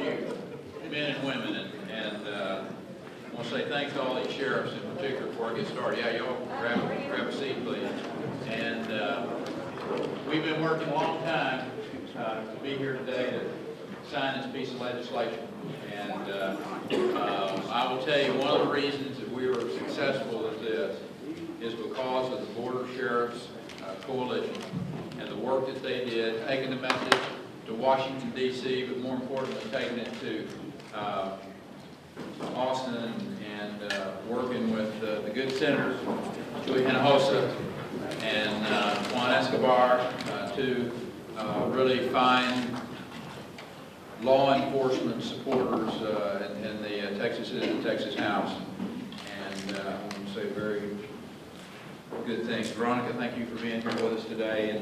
you, men and women, and I want to say thanks to all these sheriffs in particular before I get started. Yeah, y'all grab a seat, please. And we've been working a long time to be here today to sign this piece of legislation. And I will tell you, one of the reasons that we were successful at this is because of the Border Sheriffs Coalition and the work that they did, taking the message to Washington, D.C., but more importantly, taking it to Austin and working with the good senators, Julie Hinojosa and Juan Escobar, to really find law enforcement supporters in the Texas House. And I want to say very good things. Veronica, thank you for being here with us today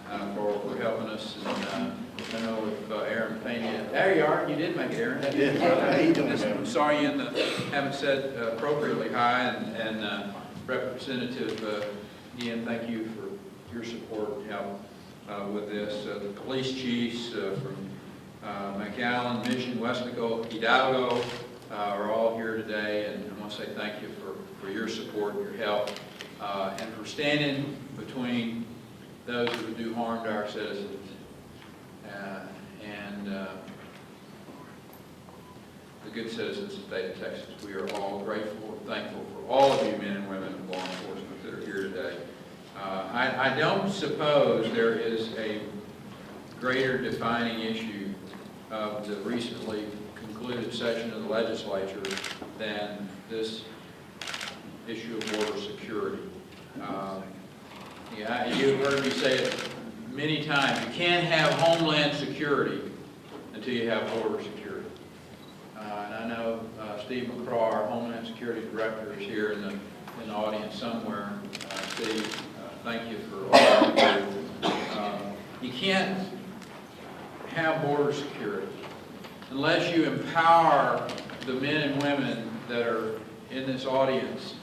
and for helping us. And I know if Aaron Pena, there you are, you did make it, Aaron. I did. How you doing, I'm sorry you haven't said appropriately hi, and Representative, again, thank you for your support and help with this. The police chiefs from McAllen, Mission, Westlaco, Hidalgo are all here today, and I want to say thank you for your support, your help, and for standing between those who would do harm to our citizens. The good citizens of the state of Texas. We are all grateful and thankful for all of you men and women of law enforcement that are here today. I don't suppose there is a greater defining issue of the recently concluded session of the legislature than this issue of border security. You've heard me say it many times. You can't have homeland security until you have border security. And I know Steve McCraw, our Homeland Security Director, is here in the audience somewhere. Steve, thank you for all you do. You can't have border security unless you empower the men and women that are in this audience,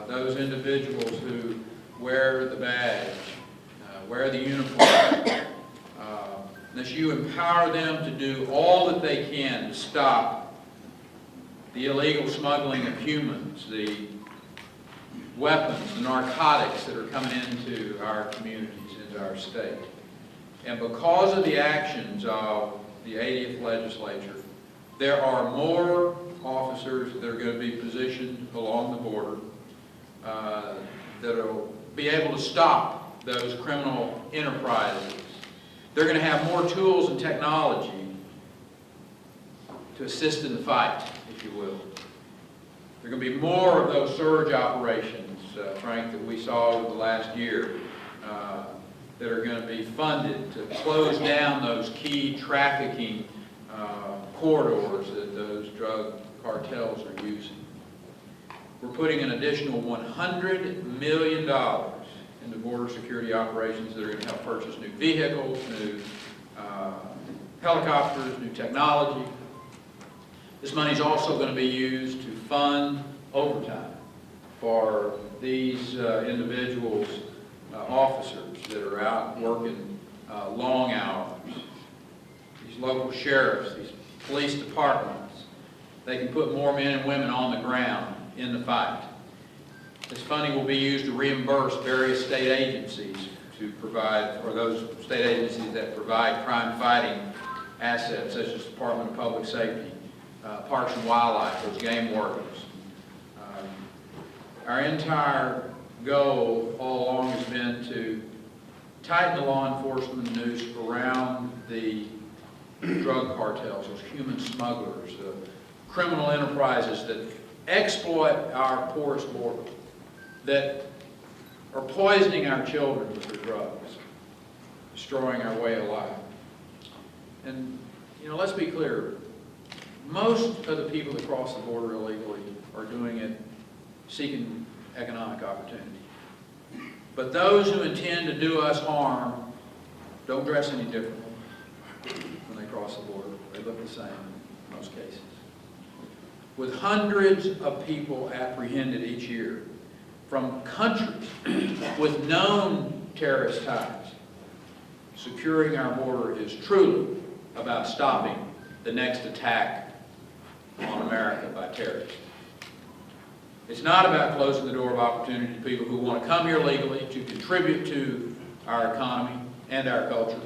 those individuals who wear the badge, wear the uniform, unless you empower them to do all that they can to stop the illegal smuggling of humans, the weapons, the narcotics that are coming into our communities, into our state. And because of the actions of the 80th legislature, there are more officers that are going to be positioned along the border that will be able to stop those criminal enterprises. They're going to have more tools and technology to assist in the fight, if you will. There are going to be more of those surge operations, Frank, that we saw over the last year that are going to be funded to close down those key trafficking corridors that those drug cartels are using. We're putting an additional $100 million into border security operations that are going to help purchase new vehicles, new helicopters, new technology. This money is also going to be used to fund overtime for these individuals, officers that are out working long hours. These local sheriffs, these police departments, they can put more men and women on the ground in the fight. This funding will be used to reimburse various state agencies to provide, or those state agencies that provide crime-fighting assets, such as Department of Public Safety, Parks and Wildlife, those game wardens. Our entire goal all along has been to tighten the law enforcement noose around the drug cartels, those human smugglers, the criminal enterprises that exploit our porous border, that are poisoning our children with their drugs, destroying our way of life. And, let's be clear, most of the people that cross the border illegally are doing it seeking economic opportunity. But those who intend to do us harm don't dress any differently when they cross the border. They look the same in most cases. With hundreds of people apprehended each year from countries with known terrorist ties, securing our border is truly about stopping the next attack on America by terrorists. It's not about closing the door of opportunity to people who want to come here legally to contribute to our economy and our culture.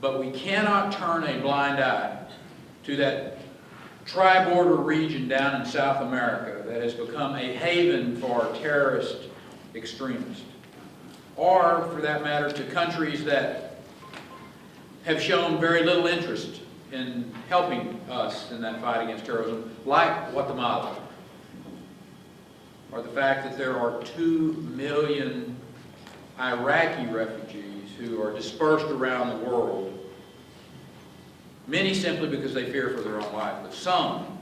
But we cannot turn a blind eye to that tri-border region down in South America that has become a haven for terrorist extremists. Or, for that matter, to countries that have shown very little interest in helping us in that fight against terrorism, like Guatemala. Or the fact that there are 2 million Iraqi refugees who are dispersed around the world, many simply because they fear for their own life, but some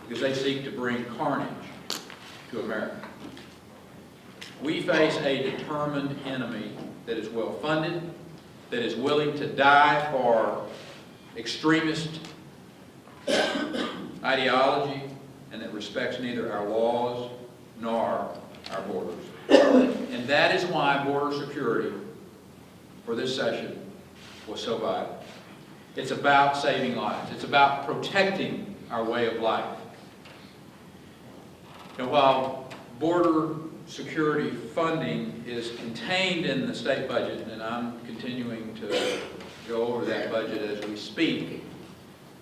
because they seek to bring carnage to America. We face a determined enemy that is well-funded, that is willing to die for extremist ideology, and that respects neither our laws nor our borders. And that is why border security for this session was so vital. It's about saving lives. It's about protecting our way of life. And while border security funding is contained in the state budget, and I'm continuing to go over that budget as we speak,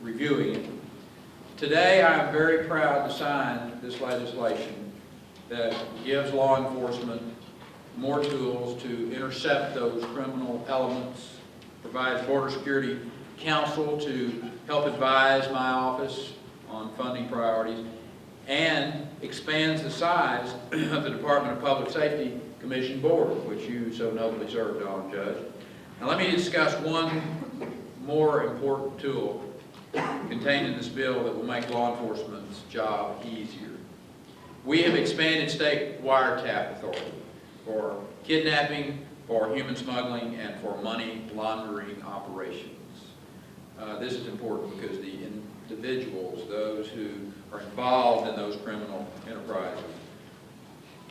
reviewing it, today I am very proud to sign this legislation that gives law enforcement more tools to intercept those criminal elements, provides border security counsel to help advise my office on funding priorities, and expands the size of the Department of Public Safety Commission Board, which you so nobly served on, Judge. Now let me discuss one more important tool contained in this bill that will make law enforcement's job easier. We have expanded state wiretap authority for kidnapping, for human smuggling, and for money laundering operations. This is important because the individuals, those who are involved in those criminal enterprises,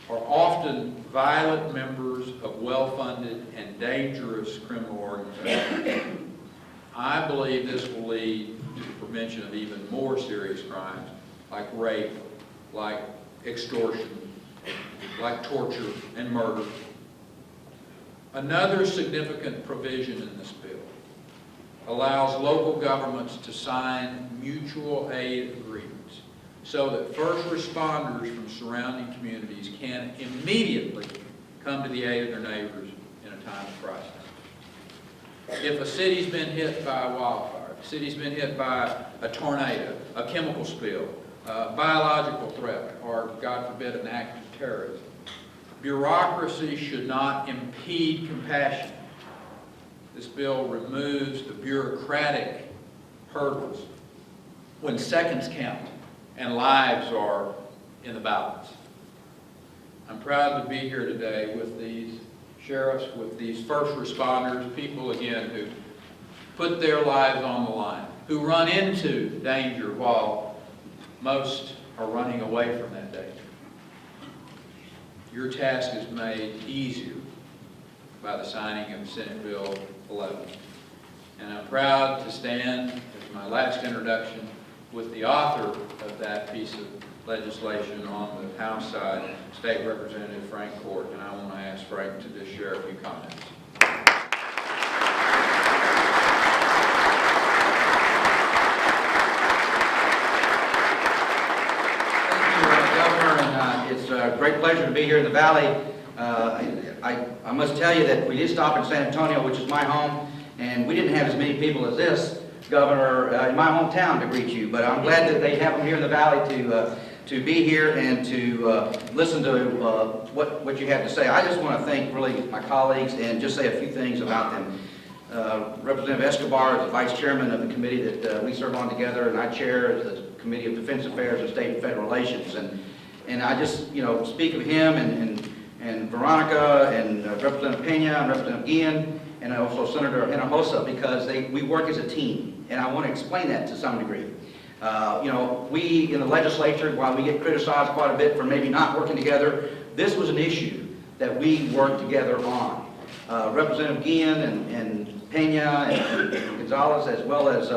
are often violent members of well-funded and dangerous criminal organizations. I believe this will lead to the prevention of even more serious crimes like rape, like extortion, like torture and murder. Another significant provision in this bill allows local governments to sign mutual aid agreements so that first responders from surrounding communities can immediately come to the aid of their neighbors in a time of crisis. If a city's been hit by a wildfire, if a city's been hit by a tornado, a chemical spill, a biological threat, or, God forbid, an act of terrorism, bureaucracy should not impede compassion. This bill removes the bureaucratic hurdles when seconds count and lives are in the balance. I'm proud to be here today with these sheriffs, with these first responders, people, again, who put their lives on the line, who run into danger while most are running away from that danger. Your task is made easier by the signing of Senate Bill 11. And I'm proud to stand as my last introduction with the author of that piece of legislation on the House side, State Representative Frank Corte, and I want to ask Frank to just share a few comments. It's a great pleasure to be here in the Valley. I must tell you that we did stop in San Antonio, which is my home, and we didn't have as many people as this, Governor, in my hometown to greet you. But I'm glad that they have them here in the Valley to be here and to listen to what you have to say. I just want to thank really my colleagues and just say a few things about them. Representative Escobar is the vice chairman of the committee that we serve on together, and I chair the Committee of Defense Affairs and State and Federal Relations. And I just, speak of him and Veronica and Representative Pena and Representative Guillen and also Senator Hinojosa, because we work as a team, and I want to explain that to some degree. We in the legislature, while we get criticized quite a bit for maybe not working together, this was an issue that we worked together on. Representative Guillen and Pena and Gonzalez, as well as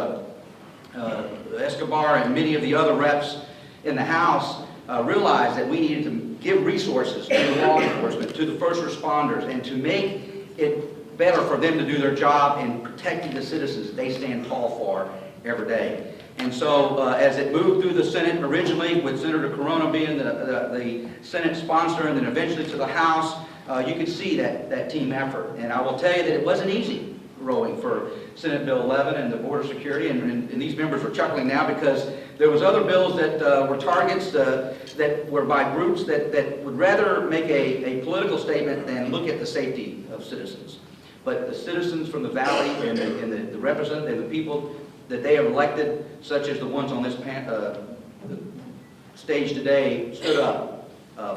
Escobar and many of the other reps in the House realized that we needed to give resources to the law enforcement, to the first responders, and to make it better for them to do their job in protecting the citizens that they stand tall for every day. And so as it moved through the Senate originally, with Senator Corona being the Senate sponsor, and then eventually to the House, you could see that team effort. And I will tell you that it wasn't easy rowing for Senate Bill 11 and the border security, and these members are chuckling now because there was other bills that were targets that were by groups that would rather make a political statement than look at the safety of citizens. But the citizens from the Valley and the representatives and the people that they have elected, such as the ones on this stage today, stood up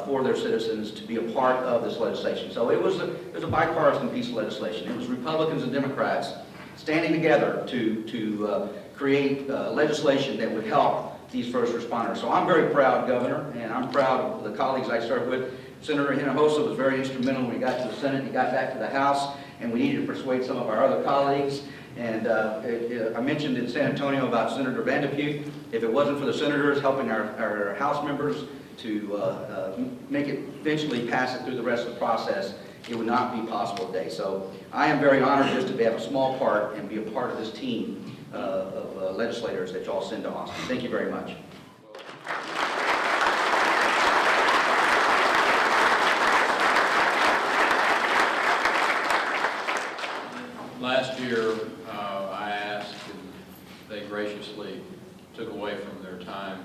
for their citizens to be a part of this legislation. So it was a bipartisan piece of legislation. It was Republicans and Democrats standing together to create legislation that would help these first responders. So I'm very proud, Governor, and I'm proud of the colleagues I served with. Senator Hinojosa was very instrumental when we got to the Senate and got back to the House, and we needed to persuade some of our other colleagues. And I mentioned in San Antonio about Senator Vanderputte. If it wasn't for the senators helping our House members to make it eventually pass it through the rest of the process, it would not be possible today. So I am very honored just to have a small part and be a part of this team of legislators that y'all send to Austin. Thank you very much. Last year, I asked, and they graciously took away from their time,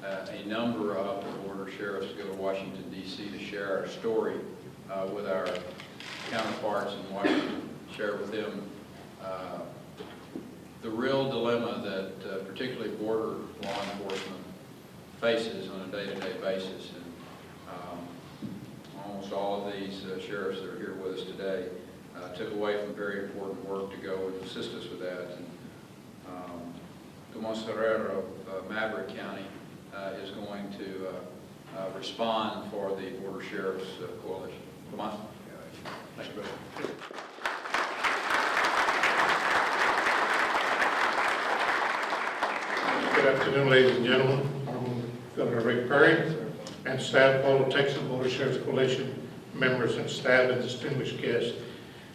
a number of the border sheriffs to go to Washington, D.C. to share our story with our counterparts in Washington, share with them the real dilemma that particularly border law enforcement faces on a day-to-day basis. And almost all of these sheriffs that are here with us today took away from very important work to go and assist us with that. And, Tomas Herrera of Maverick County is going to respond for the Border Sheriffs Coalition. Tomas? Thank you, Bill. Good afternoon, ladies and gentlemen. I'm Governor Rick Perry and staff, all of Texas Border Sheriffs Coalition members and staff and distinguished guests.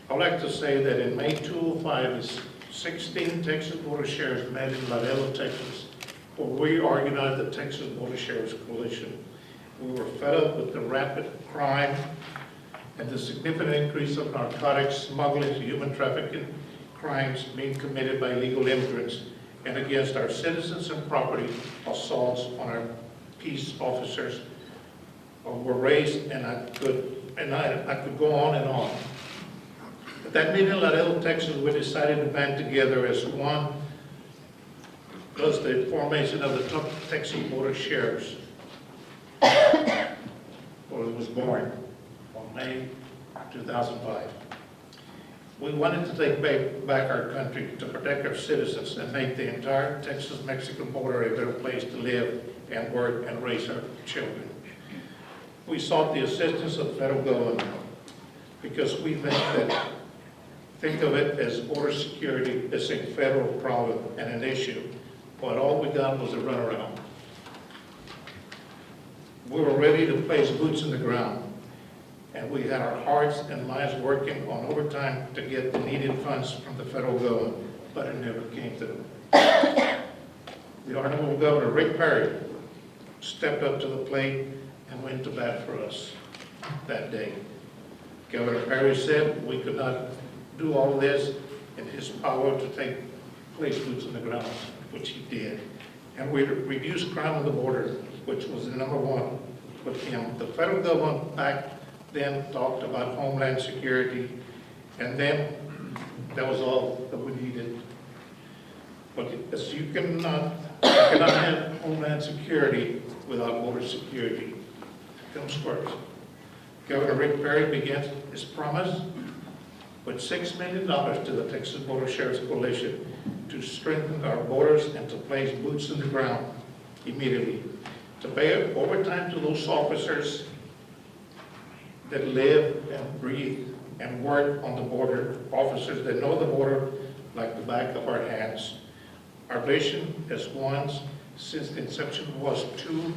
I'd like to say that in May 2005, 16 Texas Border Sheriffs met in Laredo, Texas, where we organized the Texas Border Sheriffs Coalition. We were fed up with the rapid crime and the significant increase of narcotics, smuggling, human trafficking crimes being committed by illegal immigrants and against our citizens and property. Assaults on our peace officers were raised, and I could go on and on. At that meeting in Laredo, Texas, we decided to band together as one, plus the formation of the Texas Border Sheriffs. Well, it was born on May 2005. We wanted to take back our country, to protect our citizens and make the entire Texas-Mexican border a better place to live and work and raise our children. We sought the assistance of the federal government because we think of it as border security as a federal problem and an issue, but all we got was a runaround. We were ready to place boots in the ground, and we had our hearts and minds working on overtime to get the needed funds from the federal government, but it never came through. The Honorable Governor Rick Perry stepped up to the plate and went to bat for us that day. Governor Perry said we could not do all of this in his power to place boots on the ground, which he did. And we reduced crime on the border, which was the number one with him. The federal government back then talked about homeland security, and then that was all that we needed. But as you cannot have homeland security without border security. It comes first. Governor Rick Perry began his promise with $6 million to the Texas Border Sheriffs Coalition to strengthen our borders and to place boots in the ground immediately, to pay overtime to those officers that live and breathe and work on the border, officers that know the border like the back of our hands. Our vision as ones since the inception was to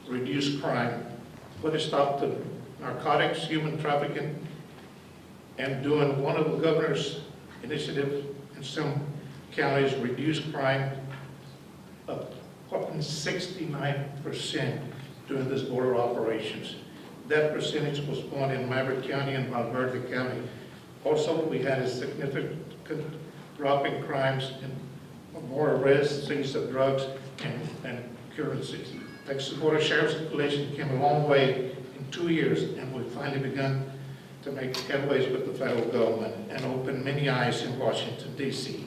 reduce crime, put a stop to narcotics, human trafficking, and doing one of the governor's initiatives in some counties, reduce crime up whopping 69% during this border operations. That percentage was born in Maverick County and Valverde County. Also, we had a significant drop in crimes and more arrests, seizure of drugs, and currencies. Texas Border Sheriff's Coalition came a long way in 2 years, and we've finally begun to make headways with the federal government and open many eyes in Washington, D.C.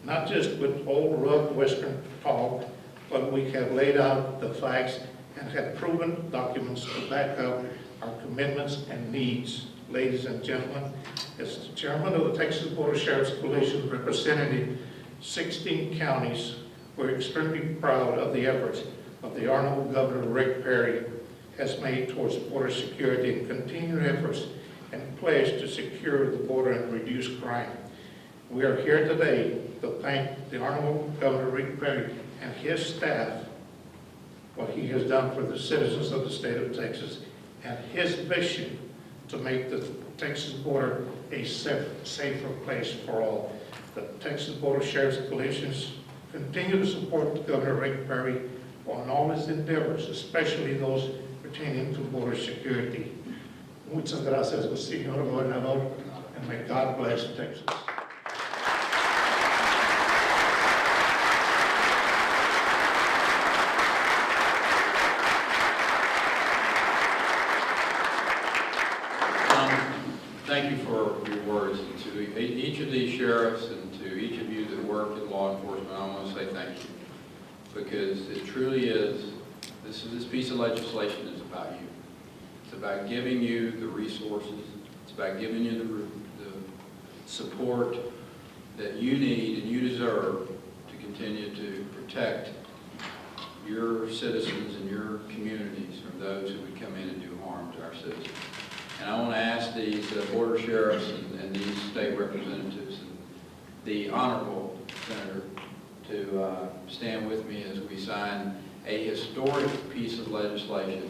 Not just with old rough Western talk, but we have laid out the facts and have proven documents to back up our commitments and needs. Ladies and gentlemen, as the chairman of the Texas Border Sheriff's Coalition representing 16 counties, we're extremely proud of the efforts of the Honorable Governor Rick Perry has made towards border security and continued efforts and pledge to secure the border and reduce crime. We are here today to thank the Honorable Governor Rick Perry and his staff, what he has done for the citizens of the state of Texas, and his vision to make the Texas border a safer place for all. The Texas Border Sheriff's Coalitions continue to support Governor Rick Perry on all his endeavors, especially those pertaining to border security. Muchas gracias, señor gobernador, and may God bless Texas. Thank you for your words. And to each of these sheriffs and to each of you that work in law enforcement, I want to say thank you. Because it truly is, this piece of legislation is about you. It's about giving you the resources. It's about giving you the support that you need and you deserve to continue to protect your citizens and your communities from those who would come in and do harm to our citizens. And I want to ask these border sheriffs and these state representatives and the honorable senator to stand with me as we sign a historic piece of legislation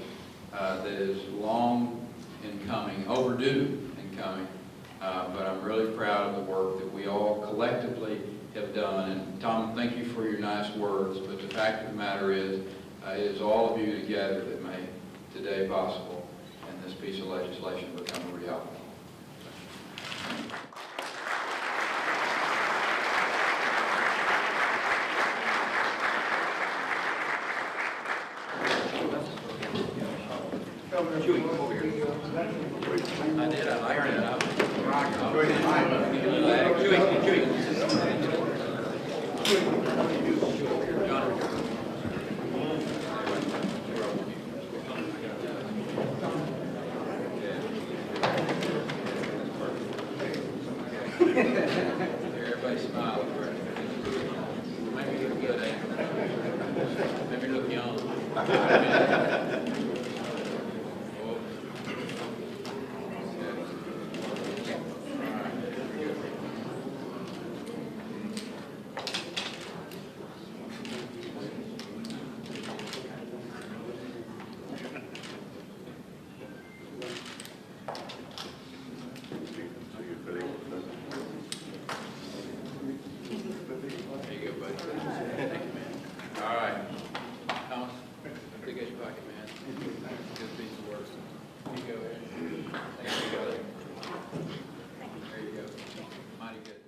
that is long in coming, overdue in coming, but I'm really proud of the work that we all collectively have done. And Tom, thank you for your nice words, but the fact of the matter is, it is all of you together that made today possible and this piece of legislation become a reality. I did, I ironed it out. Everybody smile. Make me look good, eh? Make me look young. There you go, buddy. Thank you, man. All right. Tomas, take out your pocket, man. Good piece of work. Here you go, Aaron. There you go. There you go. Mighty good.